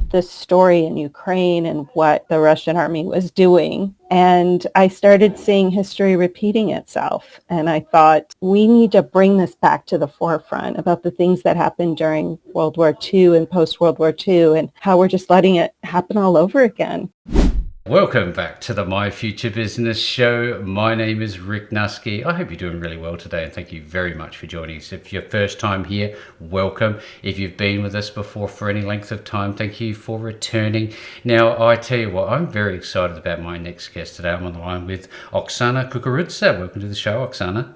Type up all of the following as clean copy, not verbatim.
the story in Ukraine and what the Russian army was doing. And I started seeing history repeating itself. And I thought, we need to bring this back to the forefront about the things that happened during World War II and post-World War II and how we're just letting it happen all over again. Welcome back to the My Future Business Show. My name is Rick Nuske. I hope you're doing really well today, and thank you very much for joining us. If your first time here, welcome. If you've been with us before for any length of time, thank you for returning. Now, I tell you what, I'm very excited about my next guest today. I'm on the line with Oksana Kukurudza. Welcome to the show, Oksana.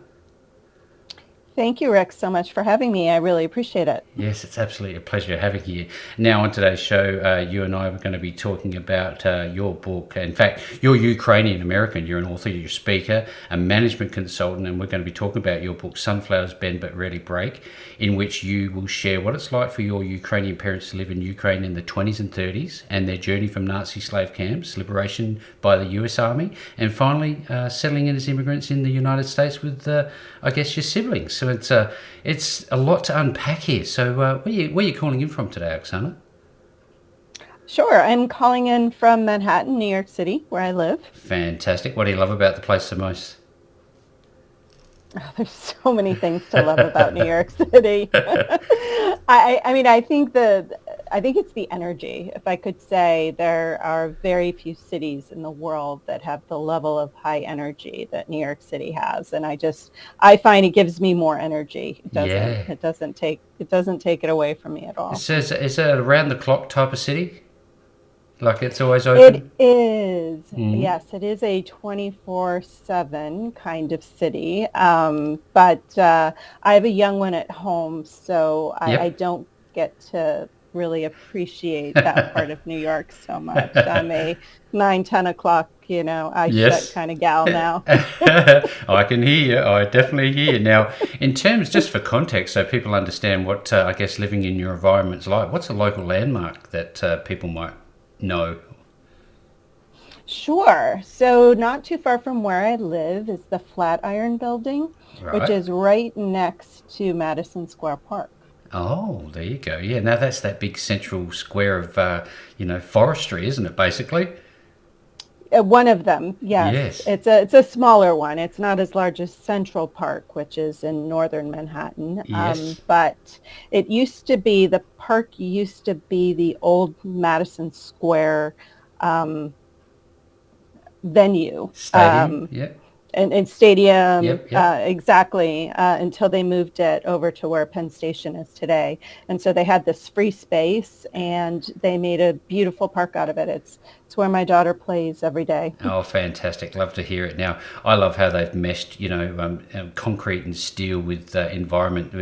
Thank you, Rick, so much for having me. I really appreciate it. Yes, it's absolutely a pleasure having you. Now, on today's show, you and I are going to be talking about your book. In fact, you're Ukrainian American. You're an author, you're a speaker, a management consultant, and we're going to be talking about your book, Sunflowers Bend But Rarely Break, in which you will share what it's like for your Ukrainian parents to live in Ukraine in the 20s and 30s and their journey from Nazi slave camps, liberation by the US Army, and finally settling in as immigrants in the United States with, I guess, your siblings. So it's a lot to unpack here. So where are you calling in from today, Oksana? Sure. I'm calling in from Manhattan, New York City, where I live. Fantastic. What do you love about the place the most? Oh, there's so many things to love about New York City. I think it's the energy. If I could say, there are very few cities in the world that have the level of high energy that New York City has, and I find it gives me more energy. It doesn't take it away from me at all. So is it around the clock type of city? Like it's always open? It is. Yes, it is a 24/7 kind of city. But I have a young one at home, so I don't get to really appreciate that part of New York so much. I'm a 9-10 o'clock, shut kind of gal now. I can hear you. I definitely hear you. Now, in terms, just for context, so people understand what, I guess, living in your environment's like, what's a local landmark that people might know? Sure. So not too far from where I live is the Flatiron Building, which is right next to Madison Square Park. Oh, there you go. Yeah, now that's that big central square of, forestry, isn't it, basically? One of them, yes. It's a smaller one. It's not as large as Central Park, which is in northern Manhattan. Yes. But the park used to be the old Madison Square venue. Stadium, And stadium, Yep. exactly, until they moved it over to where Penn Station is today. And so they had this free space, and they made a beautiful park out of it. It's where my daughter plays every day. Oh, fantastic. Love to hear it. Now, I love how they've meshed, concrete and steel with environment.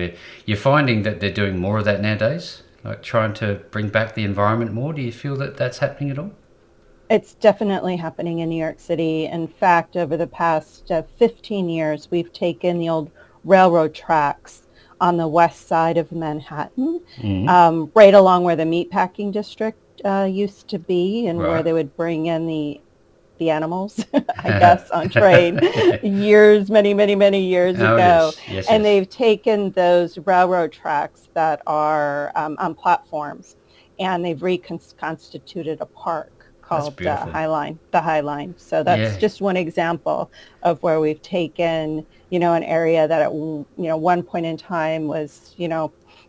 You're finding that they're doing more of that nowadays, like trying to bring back the environment more. Do you feel that that's happening at all? It's definitely happening in New York City. In fact, over the past 15 years, we've taken the old railroad tracks on the west side of Manhattan, right along where the meatpacking district used to be, and where they would bring in the animals, I guess, on train many years ago. Yes, and they've taken those railroad tracks that are on platforms, and they've reconstituted a park called the High Line. So that's just one example of where we've taken, an area that at, one point in time was,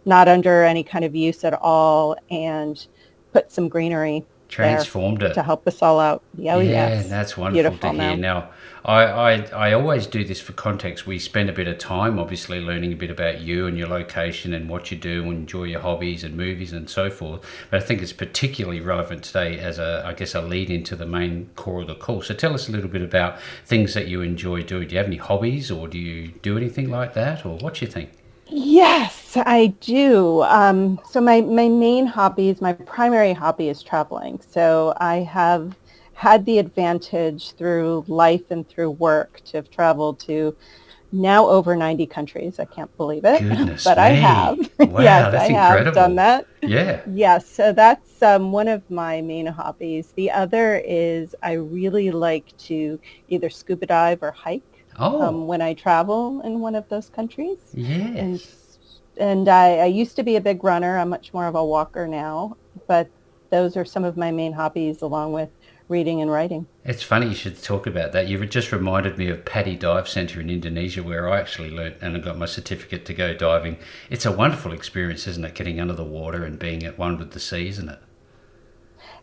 not under any kind of use at all, and put some greenery transformed it to help us all out. Yes. That's wonderful to hear. Now, I always do this for context. We spend a bit of time, obviously, learning a bit about you and your location and what you do and enjoy your hobbies and movies and so forth. But I think it's particularly relevant today as a lead into the main core of the call. So tell us a little bit about things that you enjoy doing. Do you have any hobbies, or do you do anything like that, or what do you think? Yes, I do. So my primary hobby is traveling. So I have had the advantage through life and through work to have traveled to now over 90 countries. I can't believe it. Goodness but me. I have. Wow, yes, that's I incredible. have done that. Yeah. Yes, so that's one of my main hobbies. The other is I really like to either scuba dive or hike. When I travel in one of those countries. Yes. And I used to be a big runner. I'm much more of a walker now. But those are some of my main hobbies, along with reading and writing. It's funny you should talk about that. You've just reminded me of Paddy Dive Centre in Indonesia, where I actually learnt and I got my certificate to go diving. It's a wonderful experience, isn't it? Getting under the water and being at one with the sea, isn't it?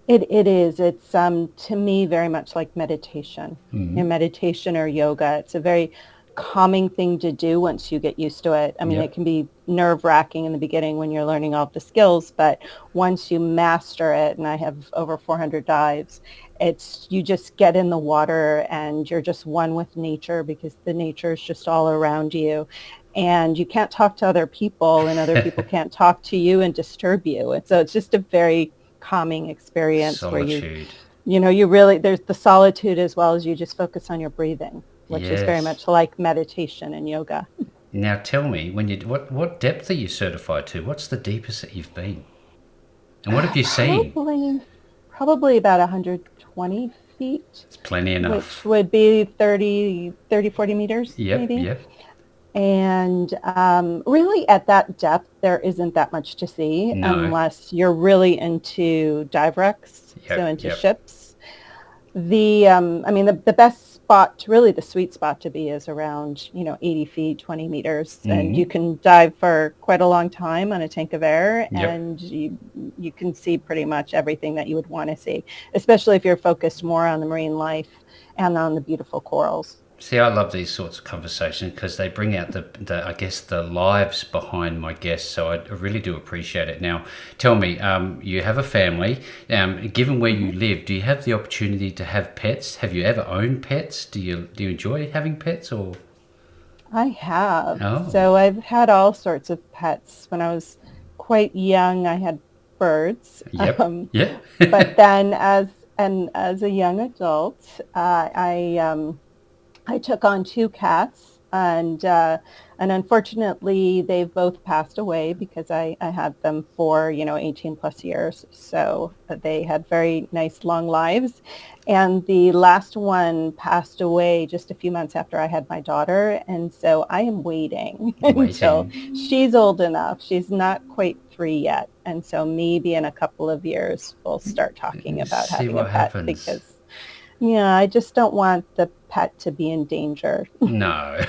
It is. It's to me very much like meditation. Meditation or yoga. It's a very calming thing to do once you get used to it. I mean, Yep. it can be nerve-wracking in the beginning when you're learning all the skills, but once you master it, and I have over 400 dives, it's you just get in the water and you're just one with nature, because the nature is just all around you. And you can't talk to other people, and other people can't talk to you and disturb you. And so it's just a very calming experience where Solitude. you really, there's the solitude, as well as you just focus on your breathing, which is very Yes. much like meditation and yoga. Now tell me, when you what depth are you certified to? What's the deepest that you've been? And what have you seen? Probably about 120 feet, It's plenty which enough. would be 40 meters Yep, maybe. yep, And really at that depth, there isn't that much to see no, unless you're really into dive wrecks, so yep, into yep. ships. The best spot, really the sweet spot to be, is around, 80 feet, 20 meters. And you Mm, can dive for quite a long time on a tank of air, yep. and you can see pretty much everything that you would want to see, especially if you're focused more on the marine life and on the beautiful corals. See, I love these sorts of conversations because they bring out the I guess the lives behind my guests. So I really do appreciate it. Now, tell me, you have a family. Given where you live, do you have the opportunity to have pets? Have you ever owned pets? Do you enjoy having pets or? I have. Oh, So I've had all sorts of pets. When I was quite young, I had birds. yep, yep. But then as a young adult, I took on two cats, and unfortunately they've both passed away, because I had them for 18 plus years. So they had very nice long lives, and the last one passed away just a few months after I had my daughter, and so I am waiting until Waiting. she's old enough. She's not quite 3 yet, and so maybe in a couple of years we'll start talking about See having a what pet, happens. because yeah, I just don't want the pet to be in danger. No.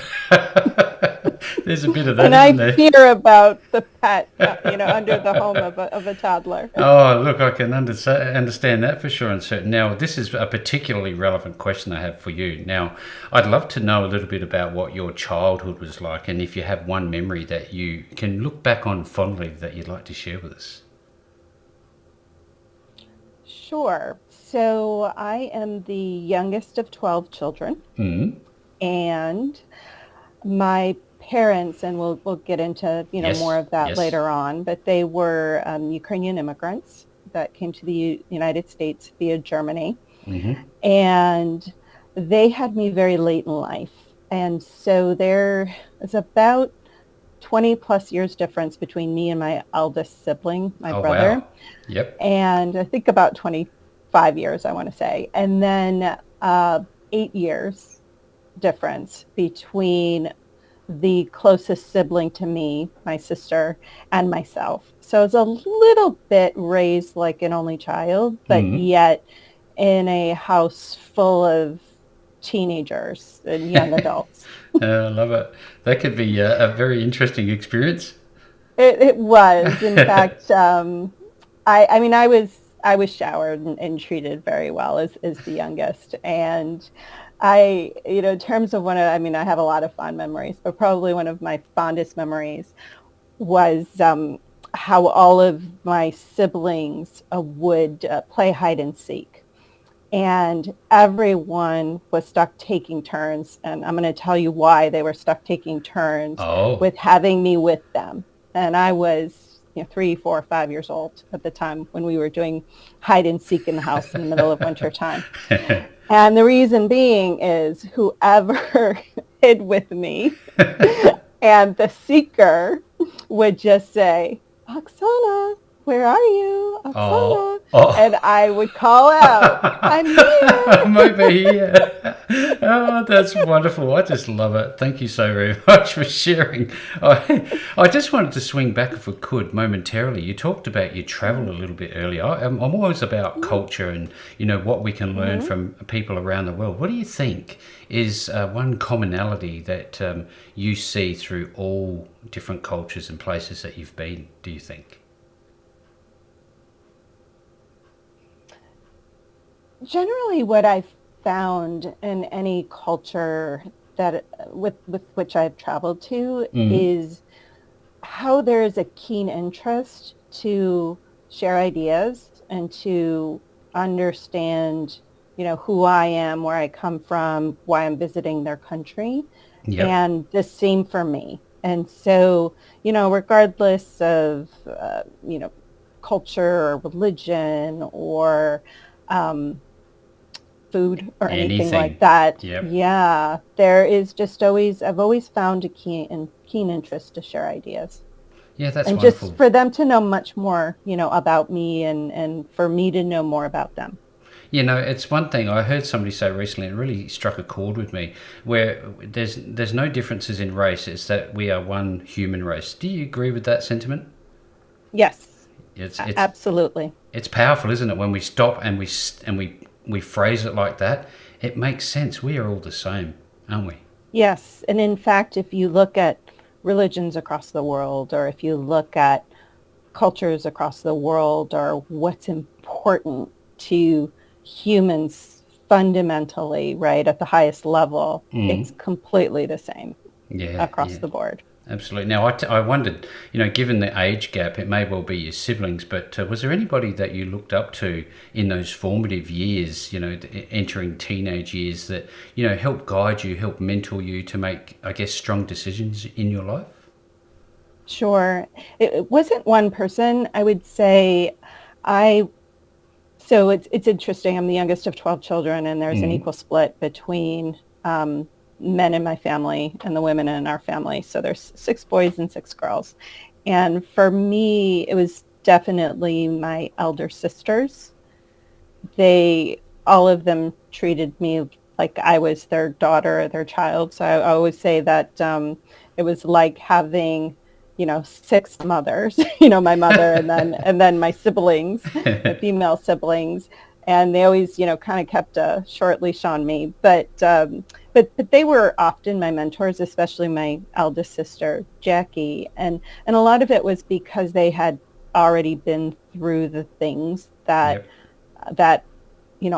There's a bit of that, And I isn't there? fear about the pet, under the home of a toddler. Oh, look, I can understand that for sure and certain. Now, this is a particularly relevant question I have for you. Now, I'd love to know a little bit about what your childhood was like, and if you have one memory that you can look back on fondly that you'd like to share with us. Sure. So I am the youngest of 12 children, Mm. and my parents, and we'll get into more Yes, of that yes. later on, but they were Ukrainian immigrants that came to the United States via Germany. Mm-hmm. And they had me very late in life. And so there is about 20 plus years difference between me and my eldest sibling, my Oh, brother. wow. Yep. And I think about 25 years, I want to say. And then 8 years difference between the closest sibling to me, my sister, and myself. So it's a little bit raised like an only child, but Mm. yet in a house full of teenagers and young adults. I love it. That could be a very interesting experience. It was, in fact, I mean, I was showered and treated very well as the youngest, and in terms of I have a lot of fond memories, but probably one of my fondest memories was how all of my siblings would play hide and seek. And everyone was stuck taking turns. And I'm going to tell you why they were stuck taking turns Oh. with having me with them. And I was 3, 4, 5 years old at the time when we were doing hide and seek in the house in the middle of winter time. And the reason being is whoever hid with me, and the seeker would just say, "Oksana, where are you? Oh. Oksana." Oh. And I would call out, "I'm here." I'm over here. Oh, that's wonderful. I just love it. Thank you so very much for sharing. I just wanted to swing back, if we could, momentarily. You talked about you travel a little bit earlier. I'm always about culture and, what we can learn Mhm. from people around the world. What do you think is one commonality that you see through all different cultures and places that you've been, do you think? Generally, what I've found in any culture that with which I've traveled to Mm. is how there is a keen interest to share ideas and to understand, who I am, where I come from, why I'm visiting their country, Yep. and the same for me. And so, regardless of, culture or religion or um, food or anything like Anything. that. Yep. Yeah, there is just always, I've always found a keen interest to share ideas Yeah, that's and just wonderful. for them to know much more, about me and for me to know more about them. It's one thing I heard somebody say recently, and it really struck a chord with me, where there's no differences in race. It's that we are one human race. Do you agree with that sentiment? Yes, It's it's absolutely. it's powerful, isn't it? When we stop and we phrase it like that, it makes sense. We are all the same, aren't we? Yes. And in fact, if you look at religions across the world, or if you look at cultures across the world, or what's important to humans fundamentally, right, at the highest level, Mm. it's completely the same Yeah, across yeah. the board. Absolutely. Now, I wondered, given the age gap, it may well be your siblings, but was there anybody that you looked up to in those formative years, entering teenage years that, helped guide you, helped mentor you to make, I guess, strong decisions in your life? Sure. It wasn't one person. I would say I so it's interesting. I'm the youngest of 12 children, and there's an Mm. equal split between men in my family and the women in our family. So there's 6 boys and 6 girls. And for me, it was definitely my elder sisters. They All of them treated me like I was their daughter or their child. So I always say that it was like having, 6 mothers, my mother and then my siblings, my female siblings. And they always, kind of kept a short leash on me. But they were often my mentors, especially my eldest sister, Jackie. And a lot of it was because they had already been through the things Yep. that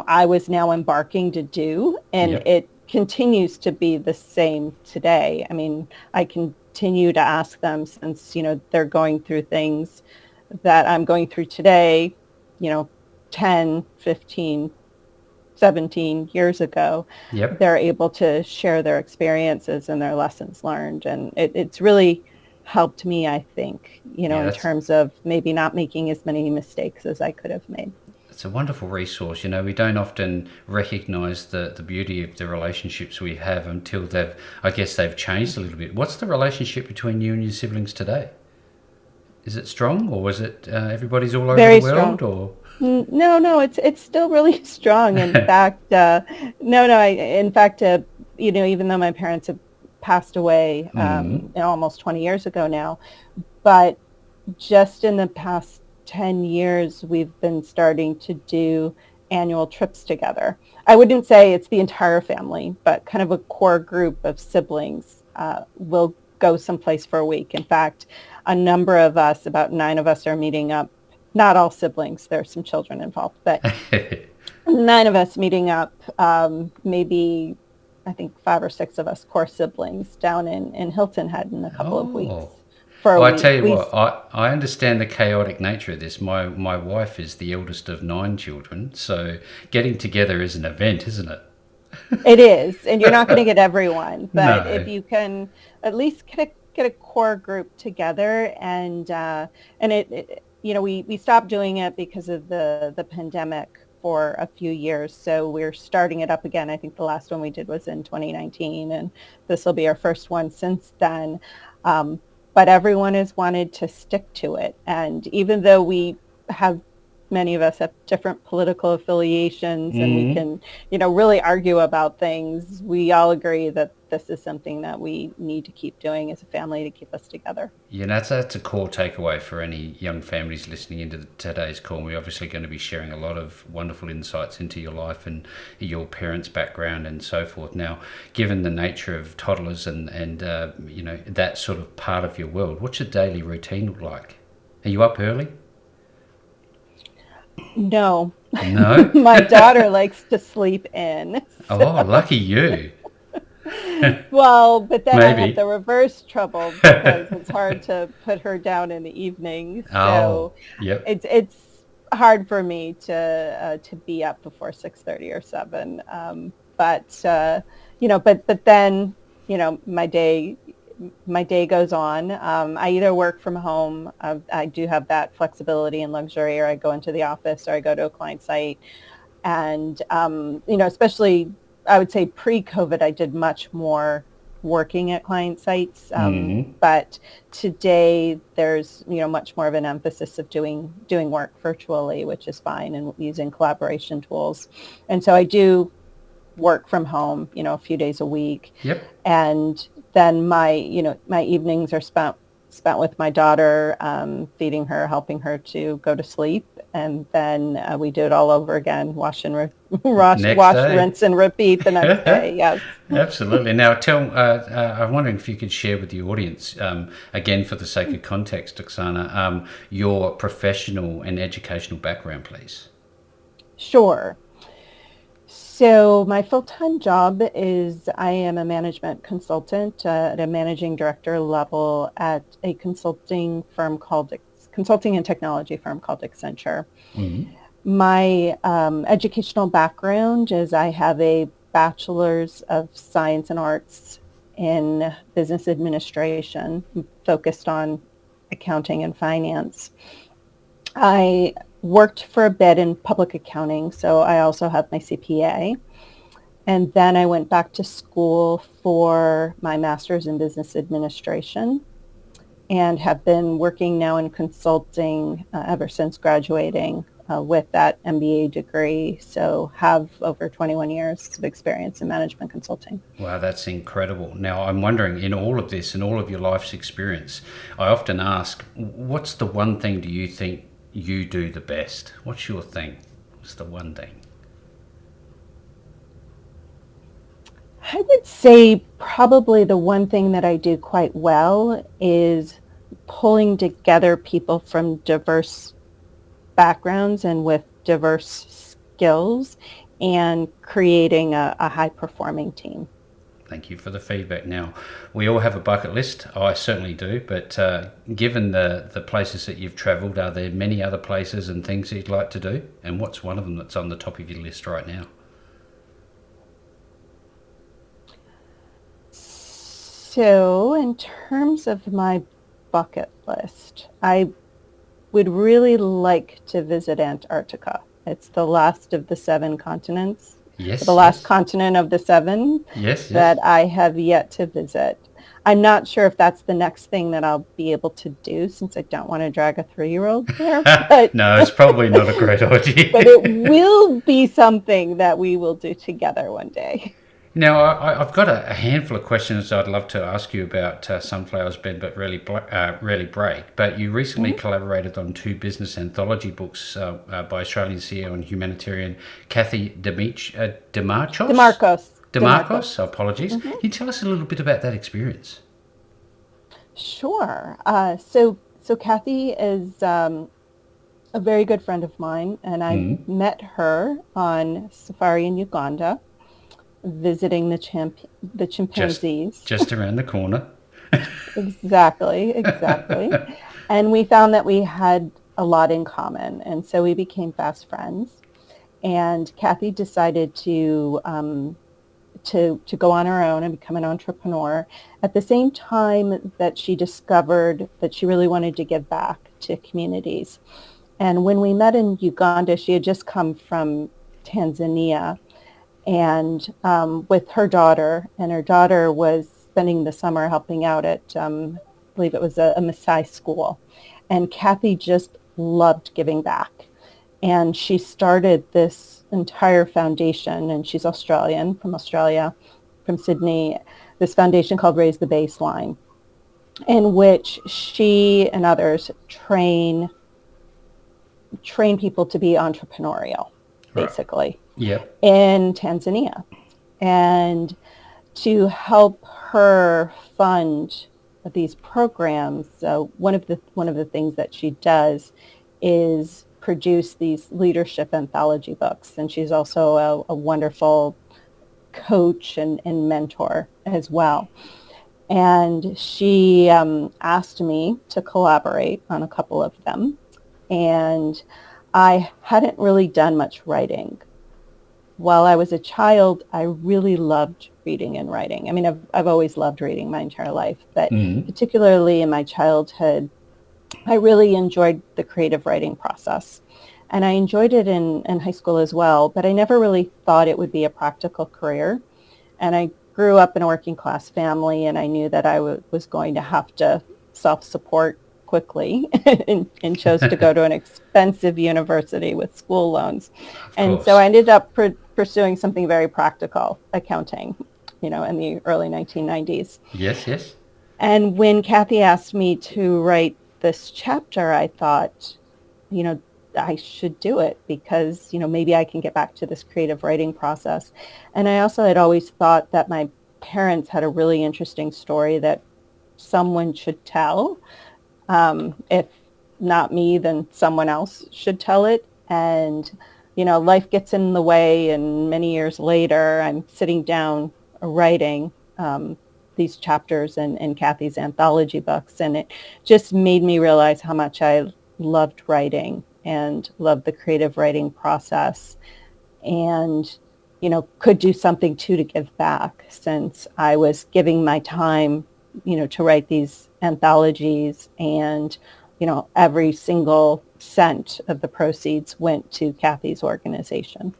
I was now embarking to do, and Yep. it continues to be the same today. I mean, I continue to ask them since, they're going through things that I'm going through today, you know, 10, 15, 17 years ago. Yep. They're able to share their experiences and their lessons learned. And it's really helped me, I think, Yeah, in that's terms of maybe not making as many mistakes as I could have made. It's a wonderful resource. We don't often recognise the beauty of the relationships we have until I guess they've changed a little bit. What's the relationship between you and your siblings today? Is it strong, or is it everybody's all over the Very world, strong. or? No, no, it's still really strong. In fact, no, no. In fact, even though my parents have passed away, Mm. almost 20 years ago now, but just in the past 10 years, we've been starting to do annual trips together. I wouldn't say it's the entire family, but kind of a core group of siblings will go someplace for a week. In fact, a number of us, about 9 of us, are meeting up. Not all siblings, there's some children involved, but 9 of us meeting up, maybe I think 5 or 6 of us core siblings down in Hilton Head in a couple of Oh. weeks for a Well, I tell week. you what, I understand the chaotic nature of this. My wife is the eldest of 9 children, so getting together is an event, isn't it? It is, and you're not going to get everyone, but if No. you can at least get a core group together, and we stopped doing it because of the pandemic for a few years, so we're starting it up again. I think the last one we did was in 2019, and this will be our first one since then. But everyone has wanted to stick to it, and even though we have many of us have different political affiliations and we Mm-hmm. can, really argue about things. We all agree that this is something that we need to keep doing as a family to keep us together. Yeah, that's a core takeaway for any young families listening into today's call. We're obviously going to be sharing a lot of wonderful insights into your life and your parents' background and so forth. Now, given the nature of toddlers and that sort of part of your world, what's your daily routine look like? Are you up early? No, No? my daughter likes to sleep in. Oh, lucky you. Well, but then I have Maybe. the reverse trouble because it's hard to put her down in the evening. Oh, So yep. it's hard for me to be up before 6:30 or 7. But then my day goes on. I either work from home. I do have that flexibility and luxury, or I go into the office, or I go to a client site. And, especially I would say pre-COVID, I did much more working at client sites. Mm-hmm. But today there's, much more of an emphasis of doing work virtually, which is fine, and using collaboration tools. And so I do work from home, a few days a week. Yep. And then my evenings are spent with my daughter, feeding her, helping her to go to sleep. And then we do it all over again, Next wash, day. rinse, and repeat the next day. Yes. Absolutely. Now, I'm wondering if you could share with the audience, again, for the sake of context, Oksana, your professional and educational background, please. Sure. So my full-time job is I am a management consultant at a managing director level at a consulting and technology firm called Accenture. Mm-hmm. My educational background is I have a bachelor's of science and arts in business administration, focused on accounting and finance. I worked for a bit in public accounting, so I also have my CPA. And then I went back to school for my master's in business administration and have been working now in consulting ever since graduating with that MBA degree. So have over 21 years of experience in management consulting. Wow, that's incredible. Now, I'm wondering, in all of this and all of your life's experience, I often ask, what's the one thing do you think you do the best? What's your thing? What's the one thing? I would say probably the one thing that I do quite well is pulling together people from diverse backgrounds and with diverse skills and creating a high performing team. Thank you for the feedback. Now, we all have a bucket list. I certainly do. But given the places that you've travelled, are there many other places and things that you'd like to do? And what's one of them that's on the top of your list right now? So in terms of my bucket list, I would really like to visit Antarctica. It's the last of the 7 continents, the Yes, last yes. continent of the 7 Yes, that yes. I have yet to visit. I'm not sure if that's the next thing that I'll be able to do, since I don't want to drag a 3-year-old there, but No, it's probably not a great but it idea. will be something that we will do together one day. Now, I've got a handful of questions I'd love to ask you about sunflowers, Ben, but really break. But you recently Mhm. collaborated on 2 business anthology books by Australian CEO and humanitarian Kathy Demarchos? DeMarcos. Demarcos, apologies. Can Mhm. you tell us a little bit about that experience? Sure. So Kathy is a very good friend of mine, and I Mm, met her on safari in Uganda, visiting the just, chimpanzees. just around the corner. Exactly, exactly. And we found that we had a lot in common, and so we became fast friends. And Kathy decided to go on her own and become an entrepreneur at the same time that she discovered that she really wanted to give back to communities. And when we met in Uganda, she had just come from Tanzania and with her daughter, and her daughter was spending the summer helping out at, I believe it was a Maasai school. And Kathy just loved giving back. And she started this entire foundation, and she's Australian, from Australia, from Sydney, this foundation called Raise the Baseline, in which she and others train people to be entrepreneurial, Right. basically, Yep. in Tanzania. And to help her fund these programs, one of the things that she does is produce these leadership anthology books. And she's also a wonderful coach and mentor as well. And she asked me to collaborate on a couple of them. And I hadn't really done much writing. While I was a child, I really loved reading and writing. I mean, I've always loved reading my entire life, but particularly in my childhood, I really enjoyed the creative writing process. And I enjoyed it in high school as well, but I never really thought it would be a practical career. And I grew up in a working class family, and I knew that I was going to have to self-support quickly and chose to go to an expensive university with school loans. Of And so I course. ended up pursuing something very practical, accounting, in the early 1990s. Yes, yes. And when Kathy asked me to write this chapter, I thought, you know, I should do it because, maybe I can get back to this creative writing process. And I also had always thought that my parents had a really interesting story that someone should tell. If not me, then someone else should tell it. And, life gets in the way. And many years later, I'm sitting down writing these chapters in Kathy's anthology books. And it just made me realize how much I loved writing and loved the creative writing process, and could do something too to give back, since I was giving my time to write these anthologies, and every single cent of the proceeds went to Kathy's organization.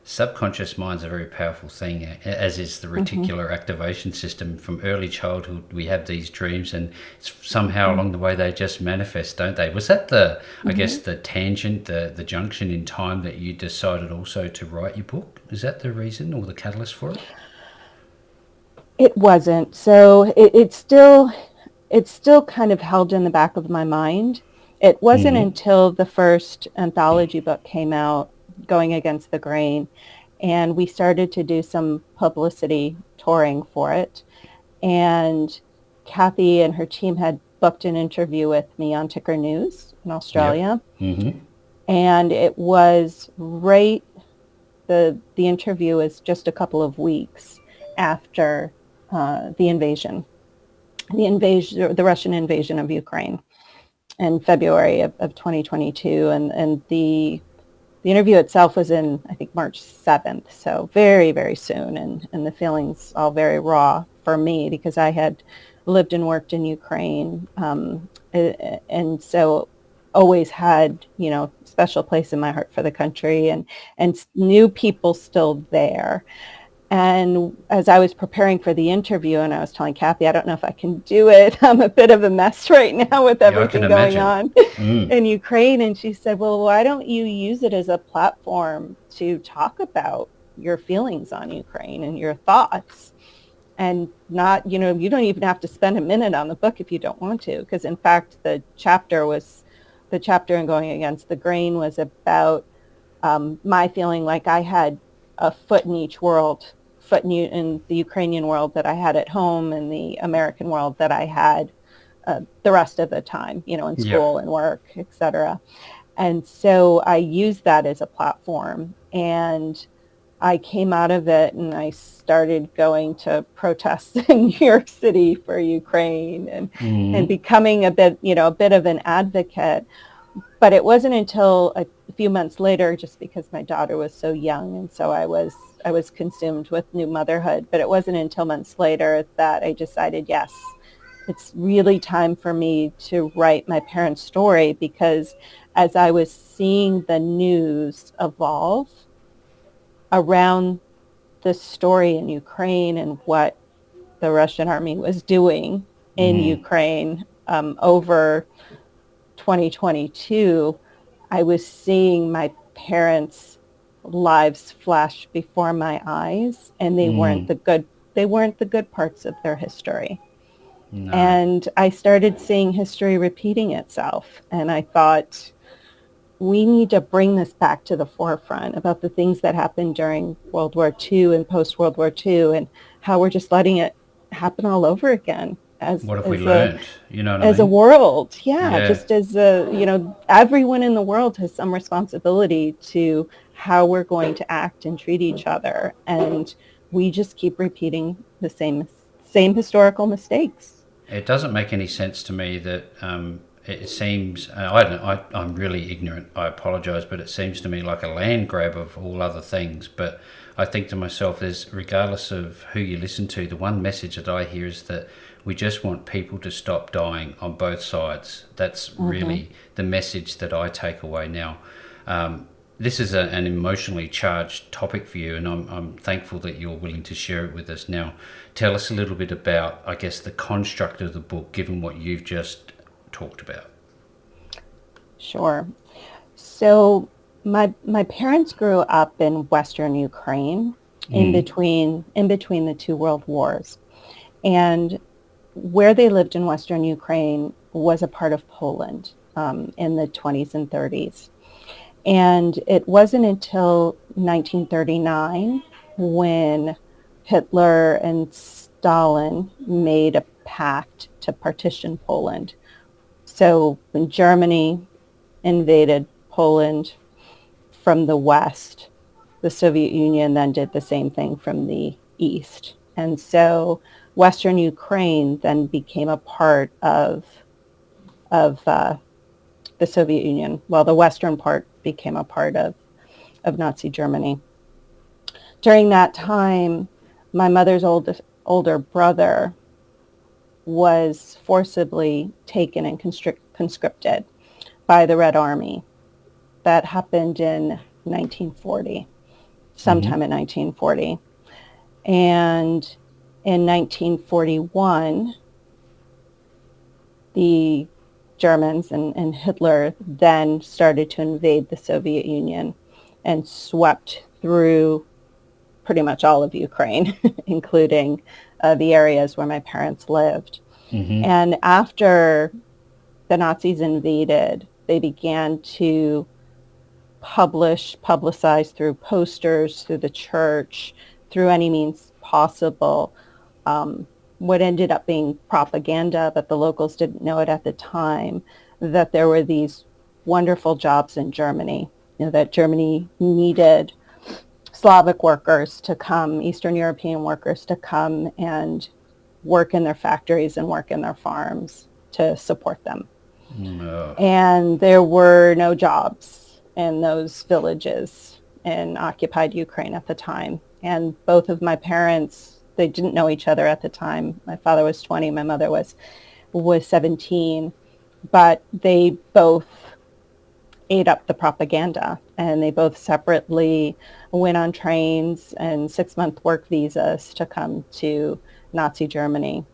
Subconscious mind's a very powerful thing, as is the Mm-hmm. reticular activation system. From early childhood, we have these dreams, and somehow Mm-hmm. along the way they just manifest, don't they? Was that the, I Mm-hmm. guess, the tangent, the junction in time that you decided also to write your book? Is that the reason or the catalyst for it? It wasn't. So it's still kind of held in the back of my mind. It wasn't Mm-hmm. until the first anthology book came out, Going Against the Grain, and we started to do some publicity touring for it. And Kathy and her team had booked an interview with me on Ticker News in Yep. Australia. Mm-hmm. And it was right, the interview was just a couple of weeks after the Russian invasion of Ukraine in February of 2022. And the interview itself was in, I think, March 7th, so very, very soon. And the feelings all very raw for me because I had lived and worked in Ukraine. And so always had, special place in my heart for the country, and knew people still there. And as I was preparing for the interview, and I was telling Kathy, I don't know if I can do it. I'm a bit of a mess right now with Yeah, I can everything going imagine. on Mm. in Ukraine. And she said, well, why don't you use it as a platform to talk about your feelings on Ukraine and your thoughts? And not, you don't even have to spend a minute on the book if you don't want to. Because in fact, the chapter in Going Against the Grain was about my feeling like I had a foot in each world, in the Ukrainian world that I had at home, and the American world that I had the rest of the time, in Yep. school and work, etc. And so I used that as a platform, and I came out of it and I started going to protests in New York City for Ukraine, and Mm. becoming a bit of an advocate. But it wasn't until a few months later, just because my daughter was so young, and so I was consumed with new motherhood. But it wasn't until months later that I decided, yes, it's really time for me to write my parents' story, because as I was seeing the news evolve around this story in Ukraine and what the Russian army was doing in Mm. Ukraine over 2022, I was seeing my parents' lives flashed before my eyes, and they weren't the good parts of their history. No. And I started seeing history repeating itself, and I thought, we need to bring this back to the forefront about the things that happened during World War II and post World War II, and how we're just letting it happen all over again What have we learned? You know what I as a mean? world. Yeah, Yeah. just as everyone in the world has some responsibility to how we're going to act and treat each other, and we just keep repeating the same historical mistakes. It doesn't make any sense to me that it seems, I don't, I'm really ignorant, I apologise, but it seems to me like a land grab of all other things. But I think to myself, there's, regardless of who you listen to, the one message that I hear is that we just want people to stop dying on both sides. That's Mm-hmm. really the message that I take away now. This is an emotionally charged topic for you, and I'm thankful that you're willing to share it with us now. Tell us a little bit about, I guess, the construct of the book, given what you've just talked about. Sure. So my parents grew up in Western Ukraine, Mm. in between the two world wars. And where they lived in Western Ukraine was a part of Poland, in the 20s and 30s. And it wasn't until 1939 when Hitler and Stalin made a pact to partition Poland. So when Germany invaded Poland from the west, the Soviet Union then did the same thing from the east. And so Western Ukraine then became a part of the Soviet Union, while the western part became a part of Nazi Germany. During that time, my mother's older brother was forcibly taken and conscripted by the Red Army. That happened in 1940, Mm-hmm. sometime in 1940. And in 1941, the Germans and Hitler then started to invade the Soviet Union and swept through pretty much all of Ukraine, including the areas where my parents lived. Mm-hmm. And after the Nazis invaded, they began to publicize through posters, through the church, through any means possible, um, what ended up being propaganda, but the locals didn't know it at the time, that there were these wonderful jobs in Germany, that Germany needed Slavic workers to come, Eastern European workers to come and work in their factories and work in their farms to support them. Oh. And there were no jobs in those villages in occupied Ukraine at the time. And both of my parents, they didn't know each other at the time. My father was 20, my mother was 17, but they both ate up the propaganda, and they both separately went on trains and 6-month work visas to come to Nazi Germany.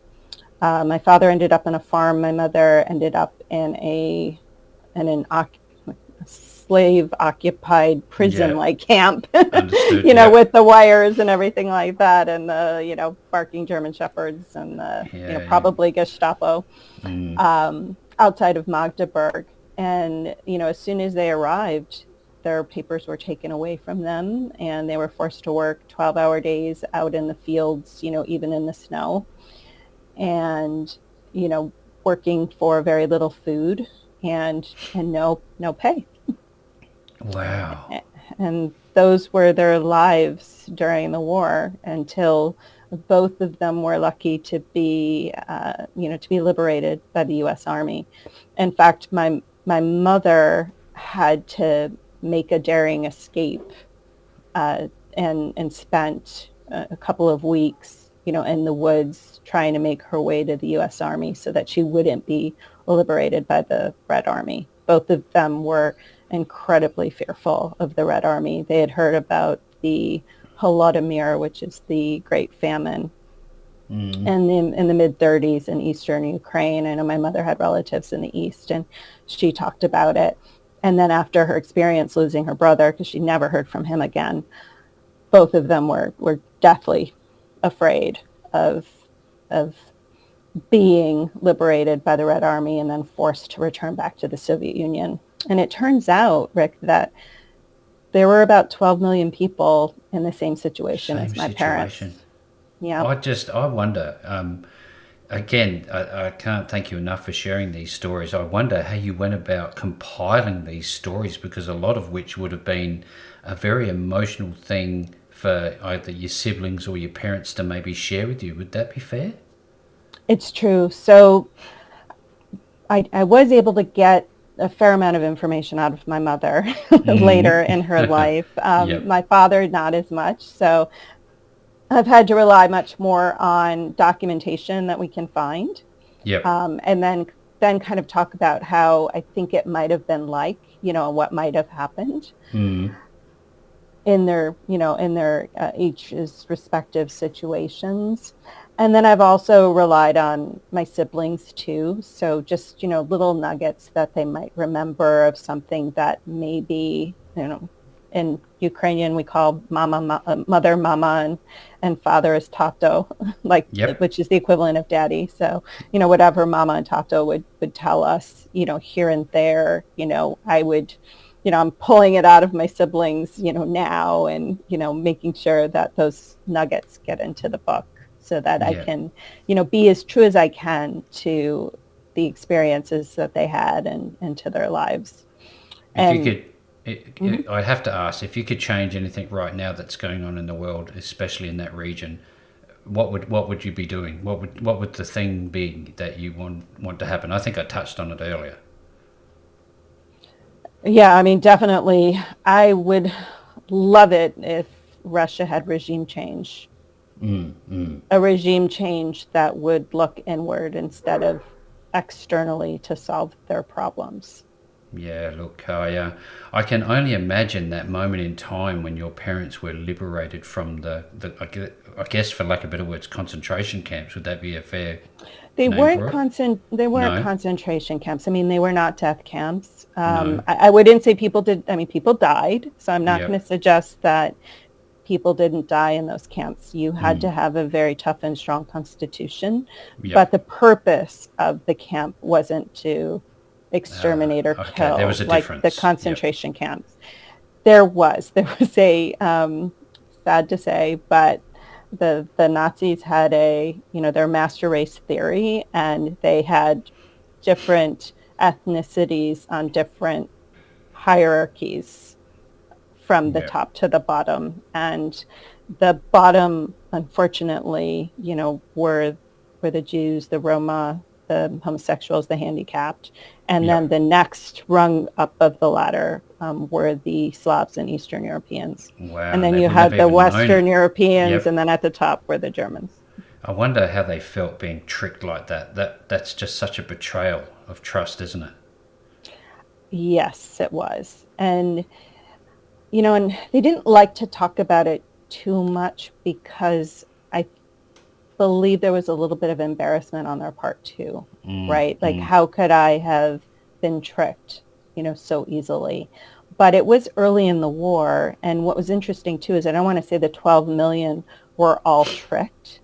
My father ended up on a farm. My mother ended up in an slave occupied prison Yeah. like camp, Understood. Yeah. with the wires and everything like that, and the barking German shepherds, and the Yeah. probably Gestapo, Mm. outside of Magdeburg. And as soon as they arrived, their papers were taken away from them, and they were forced to work 12-hour days out in the fields, even in the snow, and working for very little food, and no pay. Wow. And those were their lives during the war, until both of them were lucky to be liberated by the U.S. Army. In fact, my mother had to make a daring escape, uh, and spent a couple of weeks, in the woods, trying to make her way to the U.S. Army so that she wouldn't be liberated by the Red Army. Both of them were incredibly fearful of the Red Army. They had heard about the Holodomor, which is the Great Famine Mm. in the mid 30s in eastern Ukraine. I know my mother had relatives in the east, and she talked about it. And then after her experience losing her brother, because she never heard from him again, both of them were deathly afraid of of being liberated by the Red Army and then forced to return back to the Soviet Union. And it turns out, Rick, that there were about 12 million people in the same situation Same as my parents. situation. Yeah. I wonder, again, I can't thank you enough for sharing these stories. I wonder how you went about compiling these stories, because a lot of which would have been a very emotional thing for either your siblings or your parents to maybe share with you. Would that be fair? It's true. So I was able to get a fair amount of information out of my mother later in her life. Yep. My father, not as much. So I've had to rely much more on documentation that we can find, Yep. and then kind of talk about how I think it might have been like, what might have happened in their, each's respective situations. And then I've also relied on my siblings too. So just, little nuggets that they might remember of something that maybe, in Ukrainian we call mother mama, and father is tato, like, Yep. which is the equivalent of daddy. So, whatever mama and tato would tell us, here and there, I would, I'm pulling it out of my siblings, now, and, making sure that those nuggets get into the book so that I Yeah. can, be as true as I can to the experiences that they had and to their lives. If you And could, I have to ask, if you could change anything right now that's going on in the world, especially in that region, what would you be doing? What would the thing be that you want to happen? I think I touched on it earlier. yeah, I mean, definitely, I would love it if Russia had regime change, a regime change that would look inward instead of externally to solve their problems. Yeah, look, I can only imagine that moment in time when your parents were liberated from I guess, for lack of better words, concentration camps. Would that be a fair name for it? They weren't No, concentration camps. I mean, they were not death camps. no. I wouldn't say people did. I mean, people died. So I'm not going Yep, to suggest that people didn't die in those camps. You had to have a very tough and strong constitution. But yep. the purpose of the camp wasn't to exterminate or Okay, there was kill a like the difference. Yep. concentration camps. There was a, sad to say, but the Nazis had their master race theory, and they had different ethnicities on different hierarchies from the Yep. top to the bottom. And the bottom, unfortunately, were the Jews, the Roma, the homosexuals, the handicapped. And then Yep. the next rung up of the ladder were the Slavs and Eastern Europeans. Wow, And and then they you wouldn't have had the even known Western it. Europeans, Yep. and then at the top were the Germans. I wonder how they felt being tricked like that. That's just such a betrayal of trust, isn't it? Yes, it was. And they didn't like to talk about it too much because I believe there was a little bit of embarrassment on their part too, right? Like, how could I have been tricked, so easily? But it was early in the war. And what was interesting too is I don't want to say the 12 million were all tricked.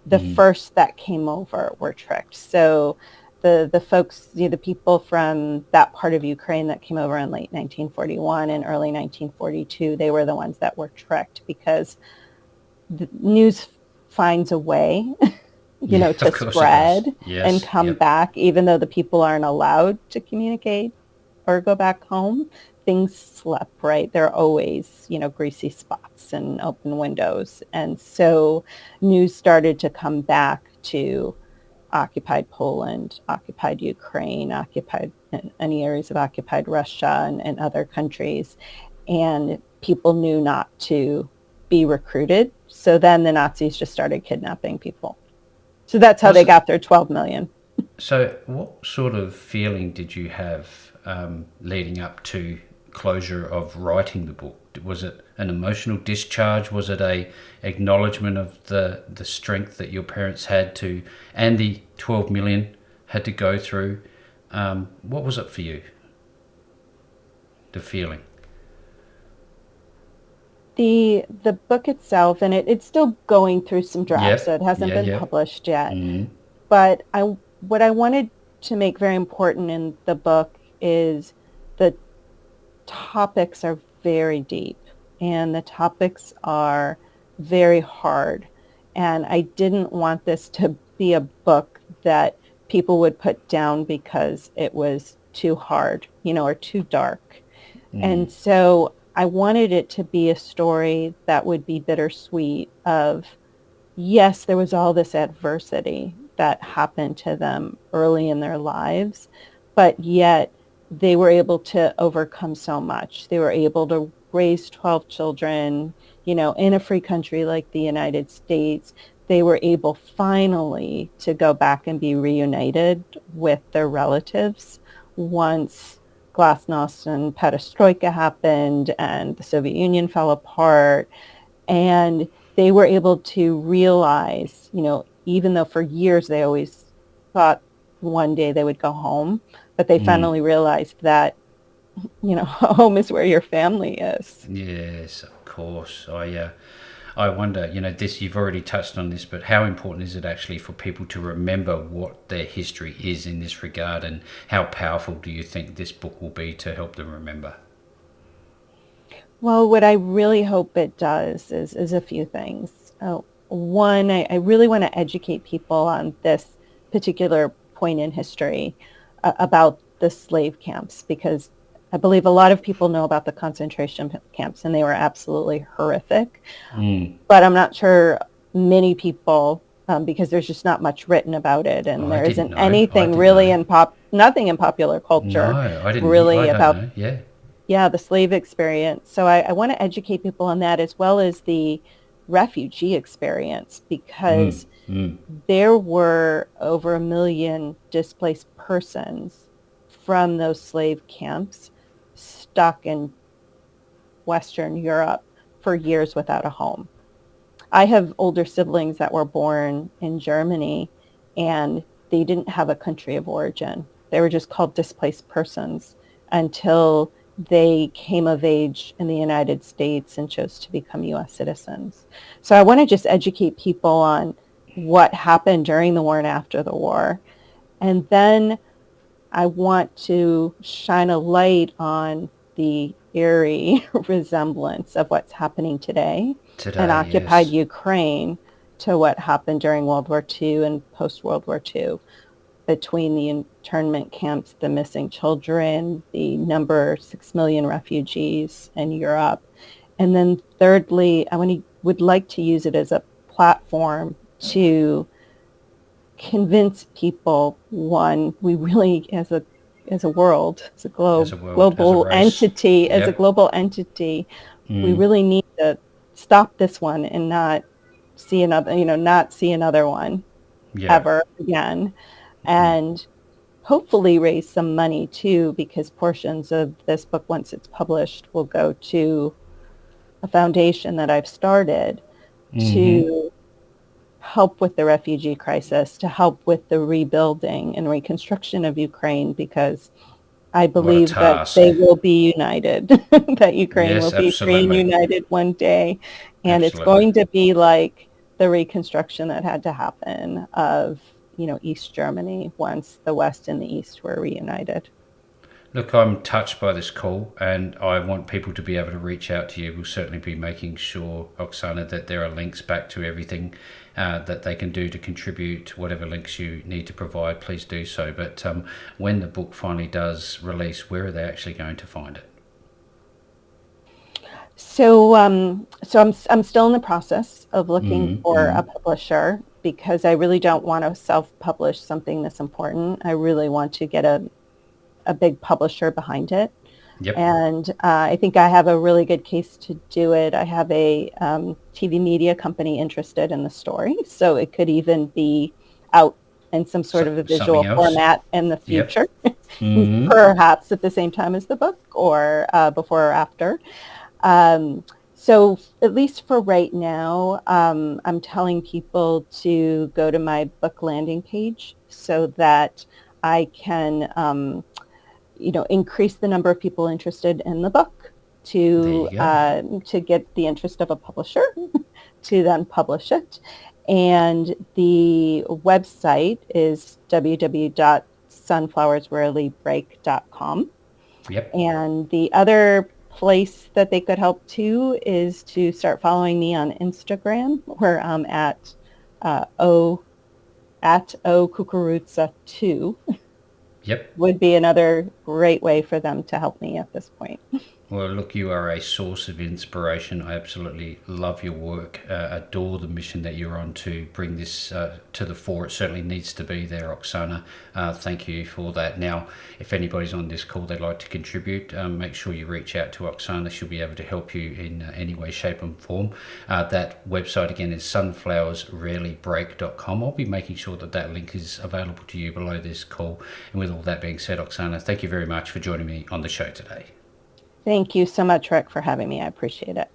The first that came over were tricked. So the folks, the people from that part of Ukraine that came over in late 1941 and early 1942, they were the ones that were tricked because the news finds a way, Yeah, to of course it does. spread and Yes. come Yep. back, even though the people aren't allowed to communicate or go back home. Things slip, right? There are always, greasy spots and open windows. And so news started to come back to occupied Poland, occupied Ukraine, occupied any areas of occupied Russia and other countries. And people knew not to be recruited. So then the Nazis just started kidnapping people. So that's how they Was got their 12 million. So, what sort of feeling did you have leading up to closure of writing the book? Was it an emotional discharge? Was it a acknowledgement of the strength that your parents had to, and the 12 million had to go through? What was it for you? the feeling? The book itself, and it's still going through some drafts, so Yep. it hasn't Yeah. been Yep. published yet. Mm. But what I wanted to make very important in the book is the topics are very deep and the topics are very hard. And I didn't want this to be a book that people would put down because it was too hard, or too dark. Mm. And so I wanted it to be a story that would be bittersweet of, yes, there was all this adversity that happened to them early in their lives, but yet they were able to overcome so much. They were able to raise 12 children, in a free country like the United States. They were able finally to go back and be reunited with their relatives once glasnost and perestroika happened and the Soviet Union fell apart. And they were able to realize, even though for years they always thought one day they would go home, but they Mm. finally realized that, home is where your family is. Yes, of course. I wonder, this, you've already touched on this, but how important is it actually for people to remember what their history is in this regard, and how powerful do you think this book will be to help them remember? Well, what I really hope it does is a few things. One, I really want to educate people on this particular point in history about the slave camps, because I believe a lot of people know about the concentration camps and they were absolutely horrific. Mm. But I'm not sure many people, because there's just not much written about it, and I there didn't isn't know. I anything didn't really know. nothing in popular culture No, I didn't. I really don't about, know. Yeah. yeah, the slave experience. So I want to educate people on that, as well as the refugee experience, Mm. because Mm. there were over 1 million displaced persons from those slave camps stuck in Western Europe for years without a home. I have older siblings that were born in Germany, and they didn't have a country of origin. They were just called displaced persons until they came of age in the United States and chose to become US citizens. So I want to just educate people on what happened during the war and after the war. And then I want to shine a light on the eerie resemblance of what's happening today in Today, occupied yes. Ukraine to what happened during World War II and post-World War II, between the internment camps, the missing children, the number 6 million refugees in Europe. And then thirdly, would like to use it as a platform to convince people, one, we really, as a world, as a As a world, as a race. as a Yep. global entity, we Mm. really need to stop this one and not see another one Yeah. ever again. Mm. And hopefully raise some money too, because portions of this book, once it's published, will go to a foundation that I've started Mm-hmm. to help with the refugee crisis, to help with the rebuilding and reconstruction of Ukraine, because I What a believe that task. they will be united, that Ukraine will Yes, be free and absolutely. united one day. And it's Absolutely. going to be like the reconstruction that had to happen of, East Germany once the West and the East were reunited. Look, I'm touched by this call, and I want people to be able to reach out to you. We'll certainly be making sure, Oksana, that there are links back to everything that they can do to contribute. Whatever links you need to provide, please do so. But when the book finally does release, where are they actually going to find it? So I'm still in the process of looking for Mm-hmm. a publisher, because I really don't want to self-publish something this important. I really want to get a big publisher behind it. Yep. And I think I have a really good case to do it. I have a TV media company interested in the story, so it could even be out in some sort So, of a something visual else? format in the Yep. future, Mm-hmm. perhaps at the same time as the book, or before or after. Um, so at least for right now, I'm telling people to go to my book landing page so that I can increase the number of people interested in the book, to get the interest of a publisher to then publish it. And the website is www.sunflowersrarelybreak.com. Yep. And the other place that they could help too is to start following me on Instagram, where I'm at Kukurudza 2. Yep. Would be another great way for them to help me at this point. Well, look, you are a source of inspiration. I absolutely love your work, adore the mission that you're on to bring this to the fore. It certainly needs to be there, Oksana. Thank you for that. Now, if anybody's on this call, they'd like to contribute, make sure you reach out to Oksana. She'll be able to help you in any way, shape and form. That website, again, is sunflowersrarelybreak.com. I'll be making sure that that link is available to you below this call. And with all that being said, Oksana, thank you very much for joining me on the show today. Thank you so much, Rick, for having me. I appreciate it.